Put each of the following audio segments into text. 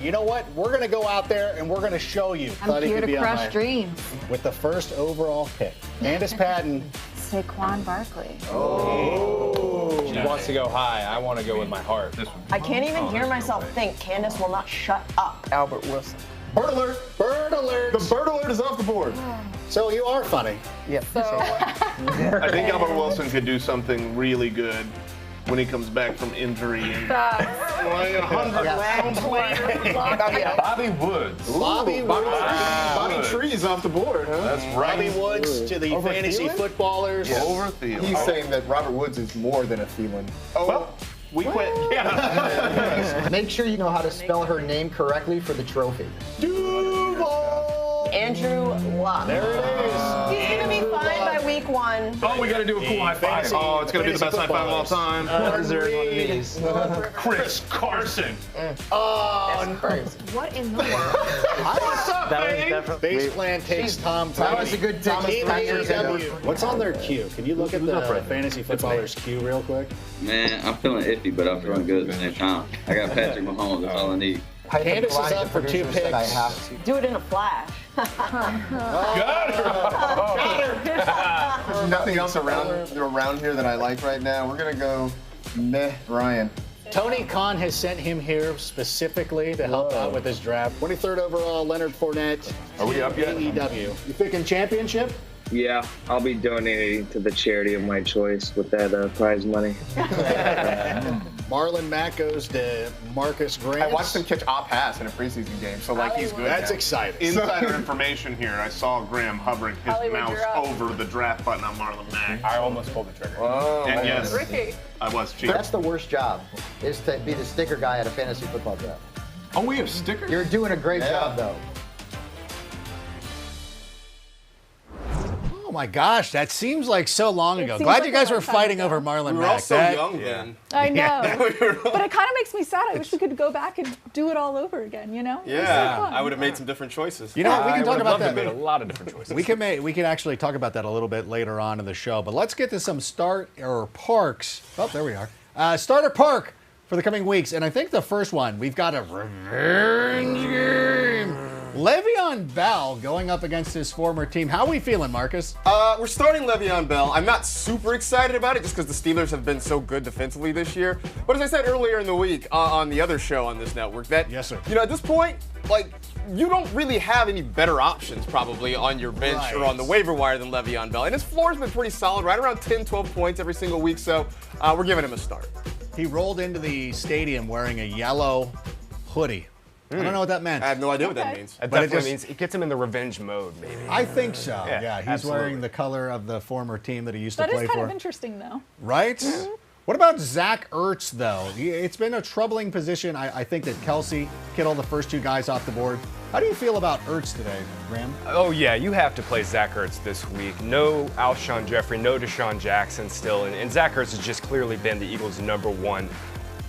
You know what? We're going to go out there and we're going to show you. I'm here to crush dreams. With the first overall pick, Candace Patton. Saquon Barkley. Oh. She wants to go high. I want to go with my heart. I can't even hear myself think. Candace will not shut up. Albert Wilson. Bird alert! Bird alert! The bird alert is off the board. So you are funny. Yeah. So, I think Albert Wilson could do something really good when he comes back from injury and like a 100-round player. Bobby Woods. Bobby Trees off the board, huh? That's right. Bobby Woods to the Over fantasy Thielen? footballers. Yes. Over Thielen. He's saying that Robert Woods is more than a Thielen. Oh, well, we quit. Yeah. Make sure you know how to spell her name correctly for the trophy. Andrew Luck. There it is. He's going to be fine by week 1. Oh, we got to do a cool high five. Oh, it's going to be the best high five of all time. Chris Carson. Oh, Crazy. what in the world? What's up, babe? Base plan takes Tom Brady. That was a good take. What's on their queue? Can you look at the fantasy footballers queue real quick? Man, I'm feeling iffy, but I'm feeling good at the same time. I got Patrick Mahomes. That's all I need. Candace is up for 2 picks. I have to. Do it in a flash. Got her. There's nothing else around here that I like right now. We're going to go meh Ryan. Tony Khan has sent him here specifically to help out with his draft. 23rd overall, Leonard Fournette. Are we up yet? AEW. You picking championship? Yeah, I'll be donating to the charity of my choice with that prize money. Marlon Mack goes to Marcus Grant. I watched him catch a pass in a preseason game, so like he's good. That's now. exciting. Insider information here. I saw Graham hovering his mouse over the draft button on Marlon Mack. I almost pulled the trigger. Oh, And man. yes, Ricky. I was cheating. That's the worst job, is to be the sticker guy at a fantasy football draft. Oh, we have stickers? You're doing a great job, though. Oh my gosh, that seems like so long ago. seems Glad like you guys a were long time fighting ago. over Marlon We were Mack. all so young then. I know. But it kind of makes me sad. I wish we could go back and do it all over again, you know? It was so fun. I would have made some different choices. You know what? We can talk about that. Made a lot of different choices. We can actually talk about that a little bit later on in the show. But let's get to some parks. Oh, there we are. Starter park for the coming weeks. And I think the first one, we've got a revenge game. Le'Veon Bell going up against his former team. How are we feeling, Marcus? We're starting Le'Veon Bell. I'm not super excited about it just because the Steelers have been so good defensively this year. But as I said earlier in the week on the other show on this network, that Yes, sir. You know, at this point, like, you don't really have any better options probably on your bench or on the waiver wire than Le'Veon Bell. And his floor's been pretty solid, right around 10, 12 points every single week. So we're giving him a start. He rolled into the stadium wearing a yellow hoodie. I don't know what that meant. I have no idea what that means. That But it definitely just- means it gets him in the revenge mode, maybe. I think so. Yeah, Yeah, he's absolutely. wearing the color of the former team that he used to That play is kind for. of interesting, though. Right? What about Zach Ertz, though? It's been a troubling position. I think that Kelsey, Kittle, the first 2 guys off the board. How do you feel about Ertz today, Graham? Oh, yeah, you have to play Zach Ertz this week. No Alshon Jeffrey, no Deshaun Jackson still. And Zach Ertz has just clearly been the Eagles' #1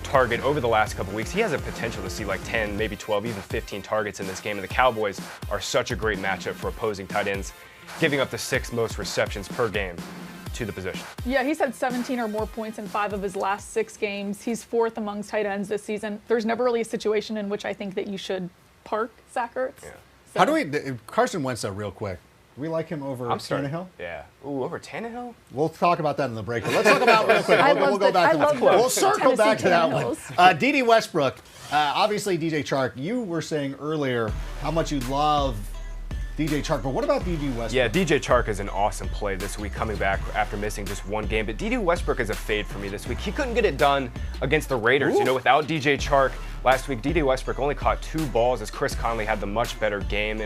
target over the last couple weeks. He has a potential to see like 10, maybe 12, even 15 targets in this game. And the Cowboys are such a great matchup for opposing tight ends, giving up the 6th most receptions per game to the position. Yeah, he's had 17 or more points in 5 of his last 6 games. He's 4th amongst tight ends this season. There's never really a situation in which I think that you should park Zach Ertz. Yeah. So- How do we, Carson Wentz, though, real quick. Do we like him over Tannehill? Yeah. Ooh, over Tannehill? We'll talk about that in the break. But let's talk about real quick. We'll go back to that. love We'll circle back to that one. Tennessee D.D. Westbrook, obviously DJ Chark. You were saying earlier how much you love DJ Chark, but what about D.D. Westbrook? Yeah, DJ Chark is an awesome play this week, coming back after missing just 1 game. But D.D. Westbrook is a fade for me this week. He couldn't get it done against the Raiders. Ooh. You know, without DJ Chark last week, D.D. Westbrook only caught 2 balls as Chris Conley had the much better game.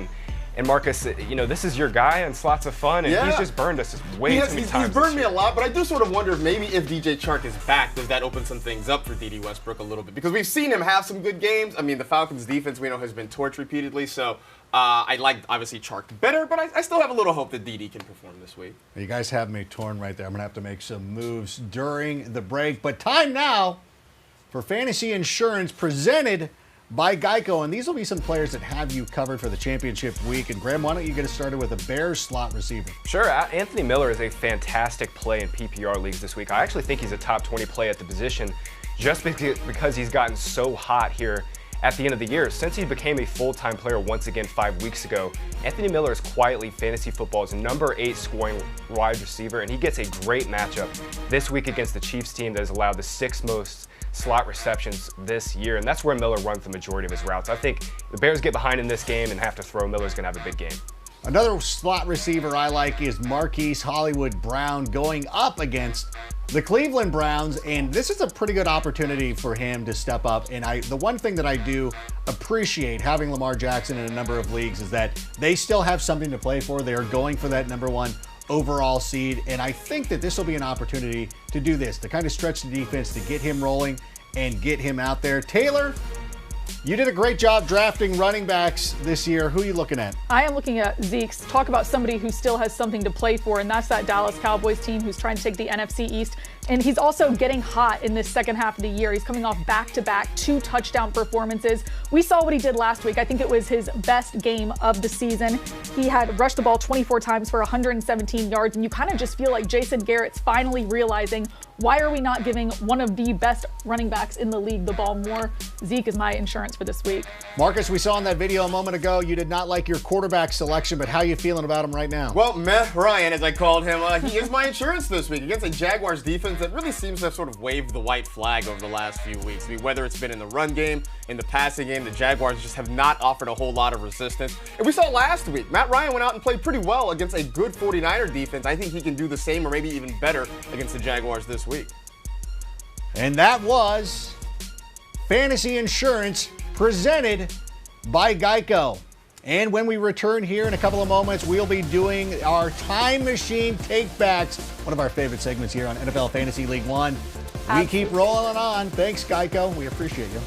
And Marcus, you know, this is your guy and slots of fun, and he's just burned us way too many times. He's burned me a lot, but I do sort of wonder if maybe if DJ Chark is back, does that open some things up for D.D. Westbrook a little bit? Because we've seen him have some good games. I mean, the Falcons' defense, we know, has been torched repeatedly, so I like, obviously, Chark better, but I still have a little hope that D.D. can perform this week. You guys have me torn right there. I'm going to have to make some moves during the break. But time now for Fantasy Insurance presented by Geico. And these will be some players that have you covered for the championship week. And Graham, why don't you get us started with a Bears slot receiver? Sure. Anthony Miller is a fantastic play in PPR leagues this week. I actually think he's a top 20 play at the position just because he's gotten so hot here at the end of the year. Since he became a full-time player once again 5 weeks ago, Anthony Miller is quietly fantasy football's number 8 scoring wide receiver, and he gets a great matchup this week against the Chiefs team that has allowed the 6th most slot receptions this year, and that's where Miller runs the majority of his routes. I think the Bears get behind in this game and have to throw. Miller's going to have a big game. Another slot receiver I like is Marquise Hollywood Brown going up against the Cleveland Browns, and this is a pretty good opportunity for him to step up. And the one thing that I do appreciate having Lamar Jackson in a number of leagues is that they still have something to play for. They are going for that number 1 overall seed, and I think that this will be an opportunity to do this, to kind of stretch the defense, to get him rolling and get him out there. Taylor, you did a great job drafting running backs this year. Who are you looking at? I am looking at Zeke's. Talk about somebody who still has something to play for, and that's that Dallas Cowboys team who's trying to take the NFC East. And he's also getting hot in this second half of the year. He's coming off back-to-back 2 touchdown performances. We saw what he did last week. I think it was his best game of the season. He had rushed the ball 24 times for 117 yards, and you kind of just feel like Jason Garrett's finally realizing, why are we not giving one of the best running backs in the league the ball more? Zeke is my insurance for this week. Marcus, we saw in that video a moment ago, you did not like your quarterback selection, but how are you feeling about him right now? Well, Meh Ryan, as I called him, he is my insurance this week against a Jaguars defense that really seems to have sort of waved the white flag over the last few weeks. I mean, whether it's been in the run game, in the passing game, the Jaguars just have not offered a whole lot of resistance. And we saw last week, Matt Ryan went out and played pretty well against a good 49er defense. I think he can do the same or maybe even better against the Jaguars this week. And that was Fantasy Insurance presented by Geico. And when we return here in a couple of moments, we'll be doing our Time Machine Takebacks, one of our favorite segments here on NFL Fantasy League One. We keep rolling on. Thanks, Geico. We appreciate you.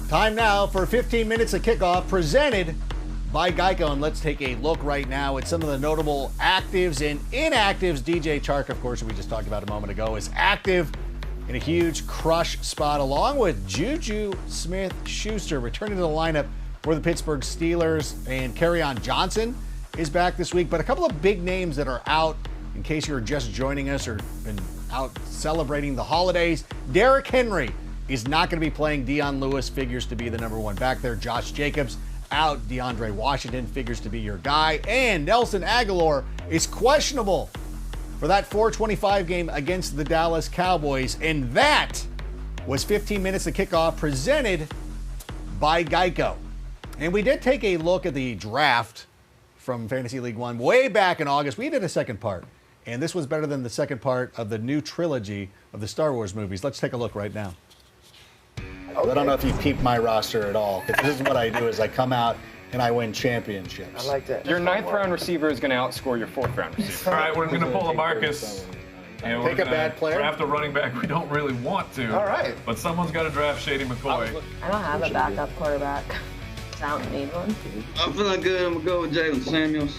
Time now for 15 minutes of kickoff presented by Geico. And let's take a look right now at some of the notable actives and inactives. DJ Chark, of course, who we just talked about a moment ago, is active in a huge crush spot, along with Juju Smith-Schuster returning to the lineup for the Pittsburgh Steelers. And Kerryon Johnson is back this week. But a couple of big names that are out, in case you're just joining us or been out celebrating the holidays. Derrick Henry is not going to be playing. Dion Lewis figures to be the number 1 back there. Josh Jacobs out. DeAndre Washington figures to be your guy. And Nelson Aguilar is questionable for that 425 game against the Dallas Cowboys. And that was 15 minutes of kickoff presented by Geico. And we did take a look at the draft from Fantasy League One way back in August. We did a second part And this was better than the second part of the new trilogy of the Star Wars movies. Let's take a look right now. I don't know if you peeped my roster at all. This is what I do: is I come out and I win championships. I like that. Your 9th-round receiver is going to outscore your 4th-round receiver. All right, we're going to pull a Marcus. And Pick a bad player. Draft a running back we don't really want to. All right. But someone's got to draft Shady McCoy. I don't have a backup quarterback. I don't need one. I'm feeling good. I'm going to go with Jalen Samuels.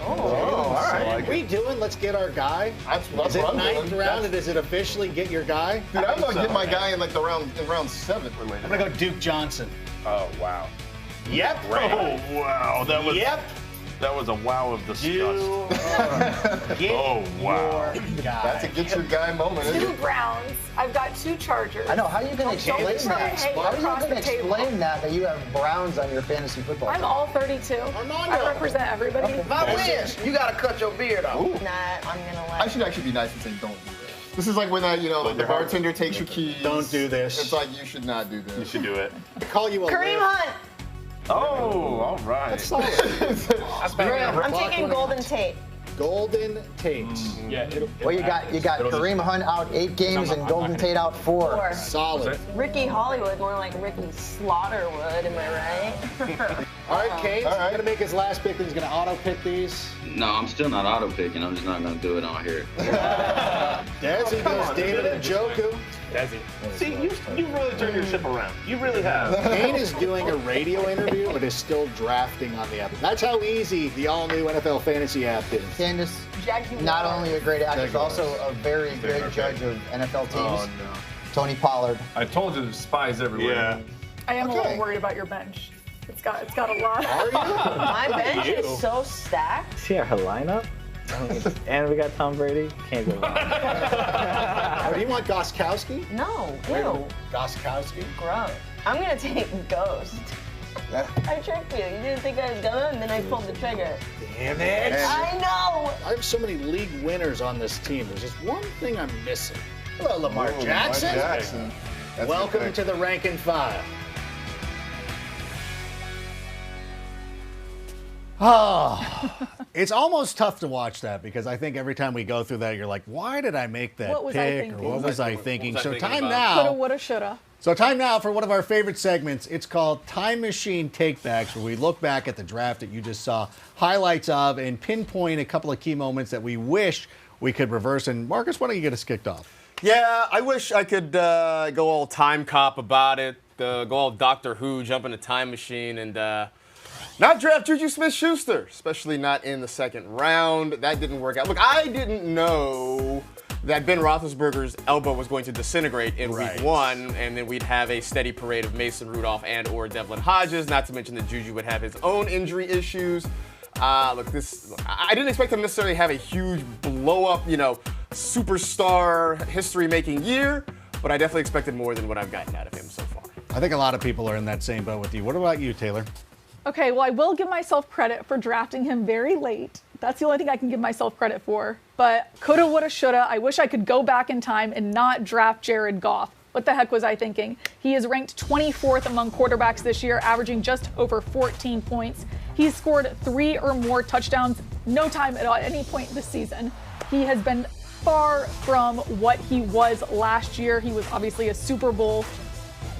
All right. What are we doing? Let's get our guy. That's Is it what I'm 9th doing. round, and is it officially get your guy? Dude, I'm gonna get my guy in like round 7. I'm gonna go Duke Johnson. Oh, wow. Yep. Oh wow, that was a wow of disgust. Get Oh wow, your guy. that's a get your guy moment. Isn't 2 it? Browns. I've got 2 Chargers. I know. How are you going to explain Don't that? hate How are you across going to the table. explain that you have Browns on your fantasy football I'm team? all 32. I represent everybody. Okay. If I win, you gotta cut your beard off. Nah, I'm gonna let. I should actually be nice and say don't do this. This is like when the bartender takes your keys. Don't do this. It's like you should not do this. You should do it. I call you a Kareem lift. Hunt. Oh, all right. That's solid. I'm taking Golden Tate. Golden Tate. Well, you got Kareem Hunt out 8 games and Golden Tate out 4. Solid. Ricky Hollywood, more like Ricky Slaughterwood, am I right? All right, Kane's going to make his last pick. He's going to auto-pick these. No, I'm still not auto-picking. I'm just not going to do it on here. Desi goes David Njoku. See, you really turned your ship around. You really have. Kane is doing a radio interview, but is still drafting on the app. That's how easy the all-new NFL Fantasy app is. Candace, not only a great actress, also a very great judge of NFL teams. Oh, no. Tony Pollard. I told you there's spies everywhere. Yeah. I am a little worried about your bench. It's got a lot. Are you? My bench is so stacked. See our lineup? And we got Tom Brady. Can't go wrong. Oh, do you want Goskowski? No, ew, Goskowski? gross. I'm gonna take Ghost. I tricked you. You didn't think I was gonna, and then I pulled the trigger. Damn it. I know. I have so many league winners on this team. There's just one thing I'm missing. Hello, Lamar Jackson. That's Welcome good. to the rank and file. Oh, it's almost tough to watch that because I think every time we go through that, you're like, why did I make that What was I pick? Or thinking? what was I thinking? What was I So thinking time about? Coulda, now. woulda, shoulda. So time now for one of our favorite segments. It's called Time Machine Takebacks, where we look back at the draft that you just saw, highlights of, and pinpoint a couple of key moments that we wish we could reverse. And Marcus, why don't you get us kicked off? Yeah, I wish I could go all time cop about it, go all Doctor Who, jump in a time machine, and not draft Juju Smith-Schuster, especially not in the 2nd round. That didn't work out. Look, I didn't know that Ben Roethlisberger's elbow was going to disintegrate in week 1, and then we'd have a steady parade of Mason Rudolph and or Devlin Hodges, not to mention that Juju would have his own injury issues. I didn't expect him necessarily to have a huge blow-up, superstar history-making year, but I definitely expected more than what I've gotten out of him so far. I think a lot of people are in that same boat with you. What about you, Taylor? Okay, well, I will give myself credit for drafting him very late. That's the only thing I can give myself credit for. But coulda, woulda, shoulda. I wish I could go back in time and not draft Jared Goff. What the heck was I thinking? He is ranked 24th among quarterbacks this year, averaging just over 14 points. He's scored 3 or more touchdowns, no time at any point this season. He has been far from what he was last year. He was obviously a Super Bowl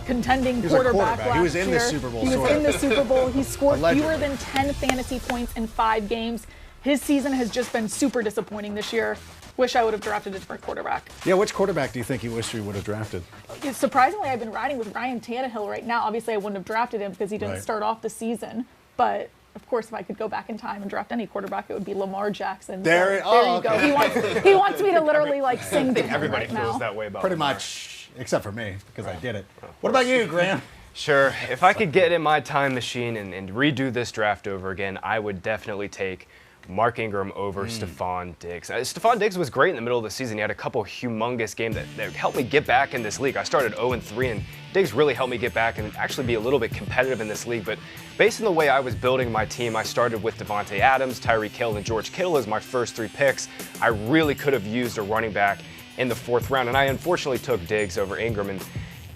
contending quarterback last year. He was in the Super Bowl. He was in the Super Bowl. He scored fewer than 10 fantasy points in 5 games. His season has just been super disappointing this year. Wish I would have drafted a different quarterback. Yeah, which quarterback do you think you wish you would have drafted? Surprisingly, I've been riding with Ryan Tannehill right now. Obviously, I wouldn't have drafted him because he didn't start off the season. But, of course, if I could go back in time and draft any quarterback, it would be Lamar Jackson. There you go. He wants me to literally, sing to him Everybody right feels now. that way about Pretty Lamar. much, except for me, because I did it. What about you, Graham? Sure. If I could get in my time machine and redo this draft over again, I would definitely take Mark Ingram over Stephon Diggs. Stephon Diggs was great in the middle of the season. He had a couple humongous games that helped me get back in this league. I started 0-3, and Diggs really helped me get back and actually be a little bit competitive in this league. But based on the way I was building my team, I started with Devontae Adams, Tyreek Hill, and George Kittle as my first 3 picks. I really could have used a running back in the 4th round, and I unfortunately took Diggs over Ingram. And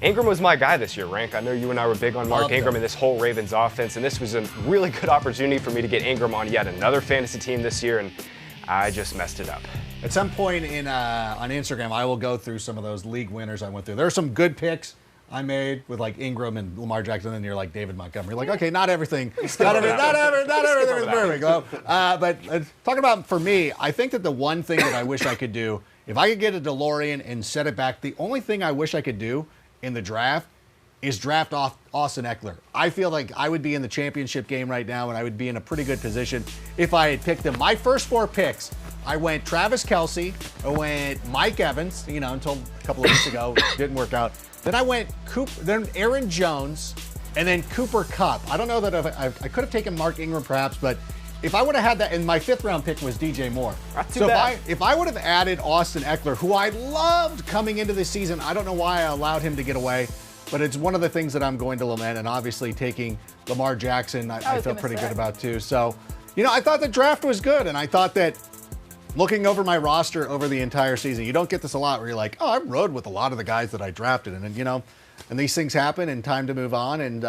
Ingram was my guy this year, Rank. I know you and I were big on Mark Ingram and this whole Ravens offense, and this was a really good opportunity for me to get Ingram on yet another fantasy team this year, and I just messed it up. At some point on Instagram, I will go through some of those league winners I went through. There are some good picks I made with like Ingram and Lamar Jackson, and you're like David Montgomery. Like, okay, not everything is perfect. But talking about for me, I think that the one thing that I wish I could do, if I could get a DeLorean and set it back, the only thing I wish I could do in the draft is draft off Austin Eckler. I feel like I would be in the championship game right now, and I would be in a pretty good position if I had picked him. My first 4 picks, I went Travis Kelce, I went Mike Evans, until a couple of weeks ago, didn't work out. Then I went then Aaron Jones, and then Cooper Kupp. I don't know that I could have taken Mark Ingram perhaps, but if I would have had that, and my 5th round pick was DJ Moore. Not too bad. If I would have added Austin Eckler, who I loved coming into this season, I don't know why I allowed him to get away, but it's one of the things that I'm going to lament, and obviously taking Lamar Jackson, I feel pretty good about too. So, I thought the draft was good, and I thought that looking over my roster over the entire season, you don't get this a lot where you're like, oh, I rode with a lot of the guys that I drafted. And and these things happen and time to move on. And,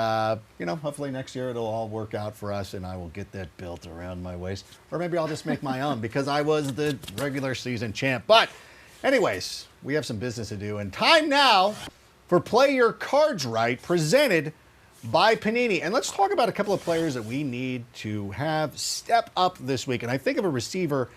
hopefully next year it'll all work out for us and I will get that belt around my waist. Or maybe I'll just make my own because I was the regular season champ. But anyways, we have some business to do. And time now for Play Your Cards Right, presented by Panini. And let's talk about a couple of players that we need to have step up this week. And I think of a receiver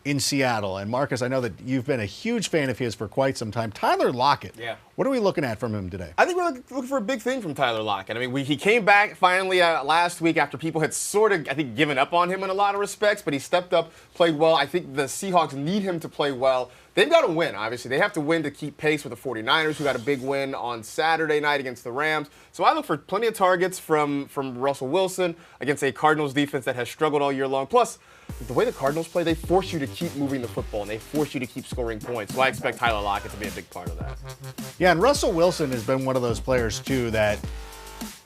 in Seattle. And Marcus, I know that you've been a huge fan of his for quite some time. Tyler Lockett. Yeah. What are we looking at from him today? I think we're looking for a big thing from Tyler Lockett. I mean, he came back finally last week after people had sort of, I think, given up on him in a lot of respects, but he stepped up, played well. I think the Seahawks need him to play well. They've got to win, obviously. They have to win to keep pace with the 49ers, who got a big win on Saturday night against the Rams. So I look for plenty of targets from Russell Wilson against a Cardinals defense that has struggled all year long. Plus, the way the Cardinals play, they force you to keep moving the football, and they force you to keep scoring points. So I expect Tyler Lockett to be a big part of that. Yeah, and Russell Wilson has been one of those players, too, that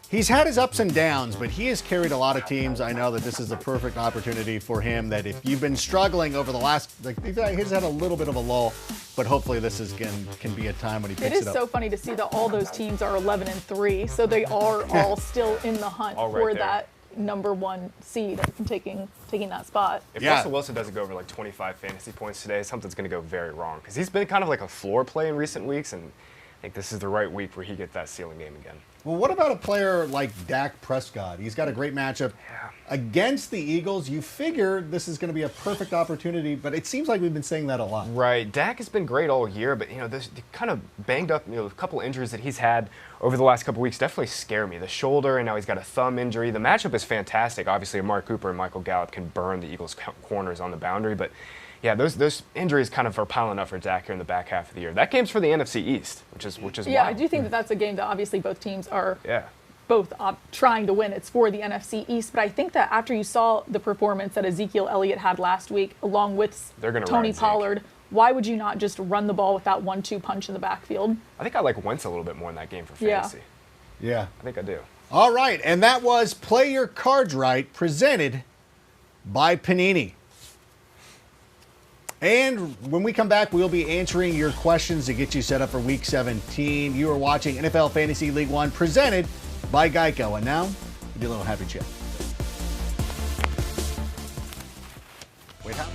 he's had his ups and downs, but he has carried a lot of teams. I know that this is a perfect opportunity for him, that if you've been struggling over the last, he's had a little bit of a lull, but hopefully this can be a time when he picks it up. It is so funny to see that all those teams are 11-3, so they are all still in the hunt for that #1 seed and taking that spot. If Russell Wilson doesn't go over like 25 fantasy points today, something's going to go very wrong because he's been kind of like a floor play in recent weeks, and I think this is the right week where he gets that ceiling game again. Well, what about a player like Dak Prescott? He's got a great matchup against the Eagles. You figure this is going to be a perfect opportunity, but it seems like we've been saying that a lot. Right. Dak has been great all year, but this kind of banged up, a couple injuries that he's had over the last couple weeks definitely scare me. The shoulder, and now he's got a thumb injury. The matchup is fantastic. Obviously, Amari Cooper and Michael Gallup can burn the Eagles' corners on the boundary, but yeah, those injuries kind of are piling up for Dak here in the back half of the year. That game's for the NFC East, which is yeah, wild. I do think that that's a game that obviously both teams are both trying to win. It's for the NFC East, but I think that after you saw the performance that Ezekiel Elliott had last week, along with Tony Pollard, why would you not just run the ball with that 1-2 punch in the backfield? I think I like Wentz a little bit more in that game for fantasy. Yeah. I think I do. All right, and that was Play Your Cards Right, presented by Panini. And when we come back, we'll be answering your questions to get you set up for Week 17. You are watching NFL Fantasy League 1, presented by Geico. And now, we do a little happy chat. Wait, how?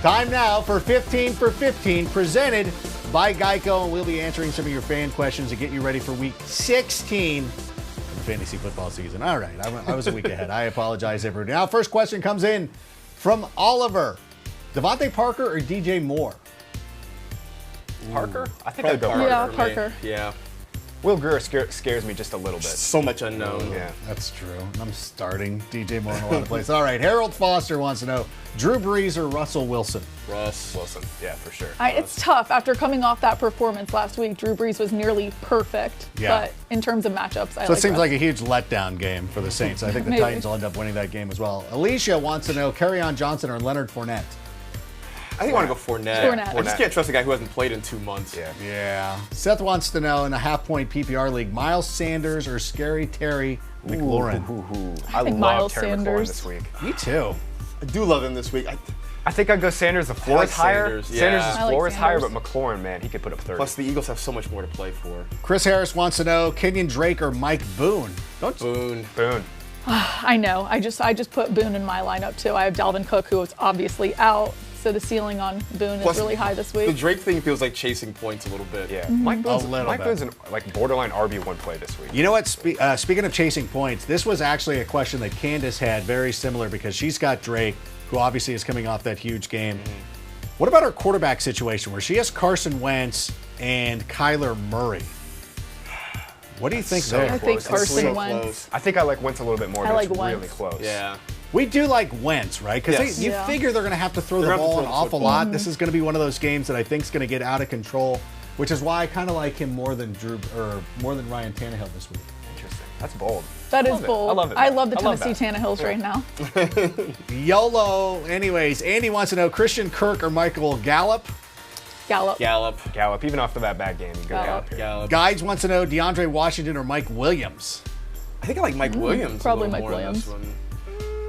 Time now for 15 for 15, presented by Geico, and we'll be answering some of your fan questions to get you ready for week 16 of the fantasy football season. All right, I was a week ahead. I apologize, everyone. Now, first question comes in from Oliver. Devontae Parker or DJ Moore? Parker? I think I'd go Parker. Yeah, Parker. Yeah. Will Greer scares me just a little bit. So much unknown. Yeah, that's true. I'm starting DJ Moore in a lot of places. All right, Harold Foster wants to know, Drew Brees or Russell Wilson? Russ. Wilson, yeah, for sure. It's tough. After coming off that performance last week, Drew Brees was nearly perfect. Yeah. But in terms of matchups, So it seems like a huge letdown game for the Saints. I think the Maybe. Titans will end up winning that game as well. Alicia wants to know, Kerryon Johnson or Leonard Fournette? I think I want to go Fournette. I just can't trust a guy who hasn't played in 2 months. Yeah. Seth wants to know, in a half-point PPR league, Miles Sanders or Scary Terry McLaurin? I think love Miles Terry McLaurin Sanders. this week. Me too. I do love him this week. I think I'd go Sanders. The floor is higher. Sanders, yeah. Sanders' I like floor is higher, but Sanders. McLaurin, man, he could put up 30. Plus, the Eagles have so much more to play for. Chris Harris wants to know, Kenyon Drake or Mike Boone? Boone. I know. I just put Boone in my lineup too. I have Dalvin Cook, who is obviously out. So the ceiling on Boone Plus, is really high this The week. Drake thing feels like chasing points a little bit. Yeah, Mm-hmm. Mike Boone's bit. an like borderline RB1 play this week. You know what? Speaking of chasing points, this was actually a question that Candace had, very similar, because she's got Drake, who obviously is coming off that huge game. What about her quarterback situation, where she has Carson Wentz and Kyler Murray? What do you think there? I think Carson Wentz. I think I like Wentz a little bit more. I but like it's really Wentz. close. Yeah. We do like Wentz, right? Because Yes. you Yeah. figure they're going to have to throw the They're gonna have ball to an throw the awful football. lot. This is going to be one of those games that I think is going to get out of control, which is why I kind of like him more than Ryan Tannehill this week. Interesting. That's bold. That is love it. bold. I love it. I love the I love Tennessee that. Tannehills right now. YOLO. Anyways, Andy wants to know, Christian Kirk or Michael Gallup? Gallup. Gallup. Even off the that game, you go Gallup. Gallup here. Gallup. Guides wants to know, DeAndre Washington or Mike Williams? I think I like Mike Williams. probably a little Mike more Williams. On this one.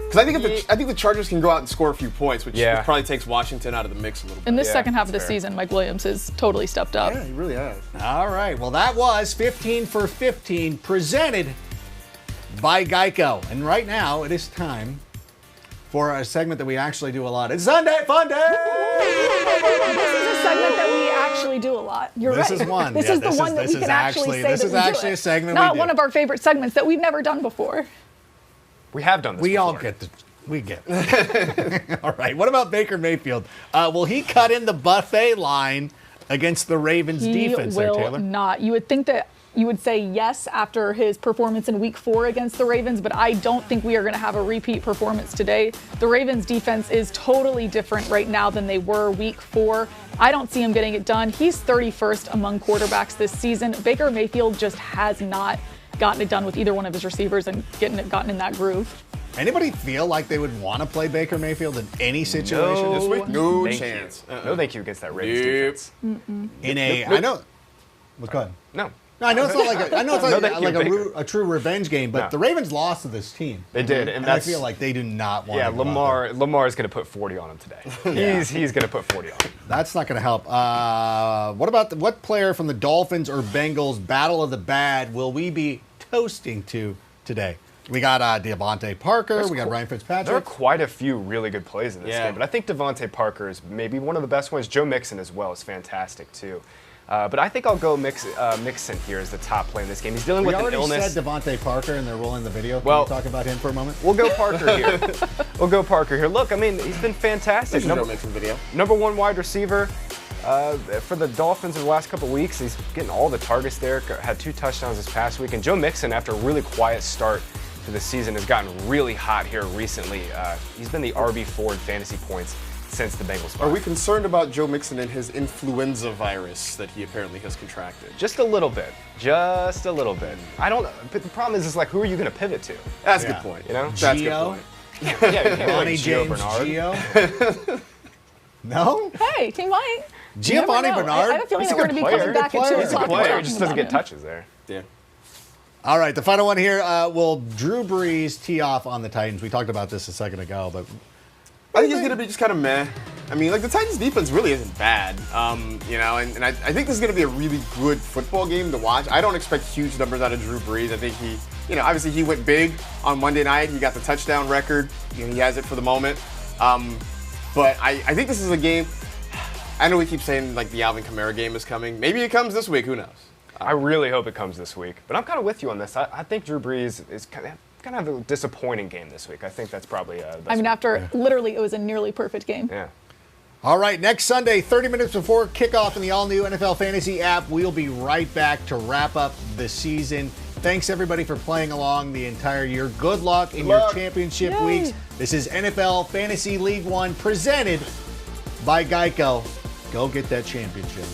Because I think the Chargers can go out and score a few points, which probably takes Washington out of the mix a little bit. In this Yeah, second half of the that's fair. season, Mike Williams has totally stepped up. Yeah, he really has. All right. Well, that was 15 for 15, presented by Geico. And right now, it is time for a segment that we actually do a lot. It's Sunday Fun Day! This is a segment that we actually do a lot. You're This right. is one. This Yeah, is the this one is- that this we is can actually actually- say this that is we do actually it. a segment Not we one do. of our favorite segments that we've never done before. We have done this We all before. get it. All right. What about Baker Mayfield? Will he cut in the buffet line against the Ravens He defense there, will Taylor? not. You would think that you would say yes after his performance in Week 4 against the Ravens, but I don't think we are going to have a repeat performance today. The Ravens defense is totally different right now than they were Week 4. I don't see him getting it done. He's 31st among quarterbacks this season. Baker Mayfield just has not gotten it done with either one of his receivers and gotten in that groove. Anybody feel like they would want to play Baker Mayfield in any situation this week? No Thank chance. You. No, thank you against that Ravens Nope. defense. I know. Go ahead. No. No, I know it's not like No, thank you, Baker. a true revenge game, but No. the Ravens lost to this team. They did, and and I that's feel like they do not want. Yeah, to go out there. Lamar is going to put 40 on him today. He's going to put 40 on him. That's not going to help. What about what player from the Dolphins or Bengals Battle of the Bad will we be toasting to today? We got Devontae Parker. We got Ryan There are Fitzpatrick. quite a few really good plays in this Yeah. game, but I think Devontae Parker is maybe one of the best ones. Joe Mixon as well is fantastic too. But I think I'll go Mixon here as the top play in this game. He's dealing We with an already illness. said Devontae Parker, and they're rolling the video. Can Well- we talk about him for a moment? We'll go Parker here. We'll go Parker here. Look, I mean, he's been fantastic. This is a Mixon video. Number one wide receiver for the Dolphins in the last couple weeks. He's getting all the targets there. Had 2 touchdowns this past week. And Joe Mixon, after a really quiet start to the season, has gotten really hot here recently. He's been the RB4 in fantasy points since the Bengals. Are we concerned about Joe Mixon and his influenza virus that he apparently has contracted? Just a little bit. Just a little bit. But the problem is like, who are you going to pivot to? That's a good point. You know? That's a good Gio? point. Yeah, you can't Bonnie play Gio James Bernard. Gio? No? Hey, he might. Giovanni You never know. Bernard? I have a feeling He's a that we're good going to be player. coming back at 2 He's a o'clock. good and Player, talking just doesn't about get him. touches there. Yeah. All right, the final one here. Will Drew Brees tee off on the Titans? We talked about this a second ago, but I think he's going to be just kind of meh. I mean, like, the Titans' defense really isn't bad. You know, and I think this is going to be a really good football game to watch. I don't expect huge numbers out of Drew Brees. I think he, you know, obviously he went big on Monday night. He got the touchdown record. You know, he has it for the moment. But I think this is a game. I know we keep saying like the Alvin Kamara game is coming. Maybe it comes this week. Who knows? I really hope it comes this week. But I'm kind of with you on this. I think Drew Brees is kind of have a disappointing game this week. I think that's probably the best. I mean, after literally it was a nearly perfect game. Yeah. All right, next Sunday, 30 minutes before kickoff in the all-new NFL Fantasy app, we'll be right back to wrap up the season. Thanks, everybody, for playing along the entire year. Good luck in your championship weeks. This is NFL Fantasy League One presented by Geico. Go get that championship.